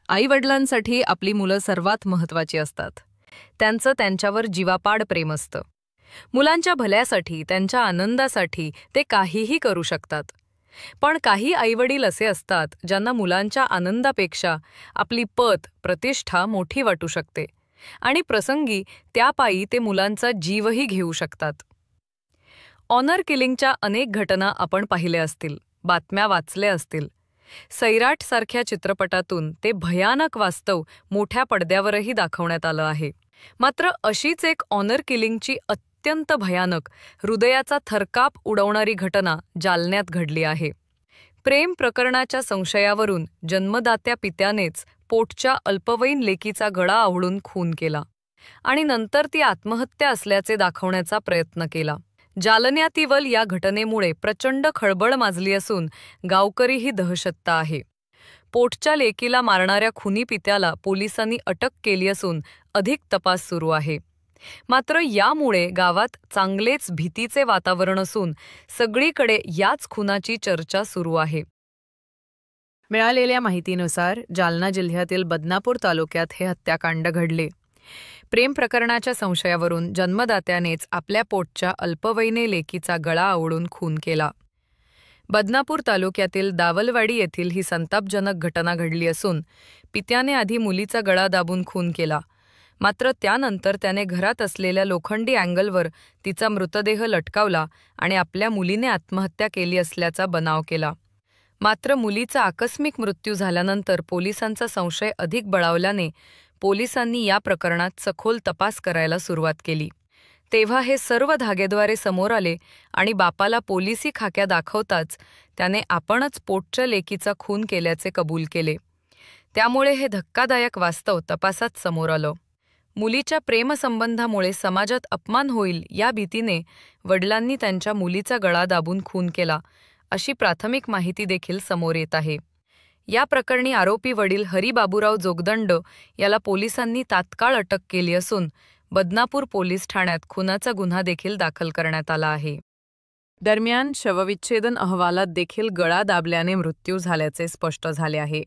आई-वडिलांसाठी आपली मुलं सर्वात महत्त्वाची असतात. त्यांचं त्यांच्यावर जीवापाड प्रेम असतं. मुलांच्या भल्यासाठी, त्यांच्या आनंदासाठी ते काहीही करू शकतात. पण काही आईवडील असे असतात ज्यांना मुलांच्या आनंदापेक्षा आपली पत, प्रतिष्ठा मोठी वाटू शकते आणि प्रसंगी त्यापायी ते मुलांचा जीवही घेऊ शकतात. ऑनर किलिंगच्या अनेक घटना आपण पाहिल्या असतील, बातम्या वाचल्या असतील. सैराटसारख्या चित्रपटातून ते भयानक वास्तव मोठ्या पडद्यावरही दाखवण्यात आलं आहे. मात्र अशीच एक ऑनर किलिंगची अत्यंत भयानक, हृदयाचा थरकाप उडवणारी घटना जालन्यात घडली आहे. प्रेम प्रकरणाच्या संशयावरून जन्मदात्या पित्यानेच पोटच्या अल्पवयीन लेकीचा गळा आवळून खून केला आणि नंतर ती आत्महत्या असल्याचे दाखवण्याचा प्रयत्न केला. जालन्यातील या घटनेमुळे प्रचंड खळबळ माजली असून गावकरीही दहशतता आहे. पोटच्या लेकीला मारणाऱ्या खुनी पित्याला पोलिसांनी अटक केली असून अधिक तपास सुरू आहे. मात्र यामुळे गावात चांगलेच भीतीचे वातावरण असून सगळीकडे याच खुनाची चर्चा सुरू आहे. मिळालेल्या माहितीनुसार जालना जिल्ह्यातील बदनापूर तालुक्यात हे हत्याकांड घडले. प्रेम प्रकरणाच्या संशयावरून जन्मदात्यानेच आपल्या पोटच्या अल्पवयीन लेकीचा गळा आवळून खून केला. बदनापूर तालुक्यातील दावलवाडी येथील ही संतापजनक घटना घडली असून पित्याने आधी मुलीचा गळा दाबून खून केला. मात्र त्यानंतर त्याने घरात असलेल्या लोखंडी अँगलवर तिचा मृतदेह लटकावला आणि आपल्या मुलीने आत्महत्या केली असल्याचा बनाव केला. मात्र मुलीचा आकस्मिक मृत्यू झाल्यानंतर पोलिसांचा संशय अधिक बळावल्याने पोलिसांनी या प्रकरणात सखोल तपास करायला सुरुवात केली. तेव्हा हे सर्व धागेद्वारे समोर आले आणि बापाला पोलिसी खाक्या दाखवताच त्याने आपणच पोटच्या लेकीचा खून केल्याचे कबूल केले. त्यामुळे हे धक्कादायक वास्तव तपासात समोर आलं. मुलीच्या प्रेमसंबंधामुळे समाजात अपमान होईल या भीतीने वडिलांनी त्यांच्या मुलीचा गळा दाबून खून केला, अशी प्राथमिक माहिती देखील समोर येत आहे. या प्रकरणी आरोपी वडील हरी बाबूराव जोगदंड याला पोलिसांनी तात्काळ अटक केली असून बदनापूर पोलीस ठाण्यात खुनाचा गुन्हा देखील दाखल करण्यात आला आहे. दरम्यान शवविच्छेदन अहवालात देखील गळा दाबल्याने मृत्यू झाल्याचे स्पष्ट झाले आहे.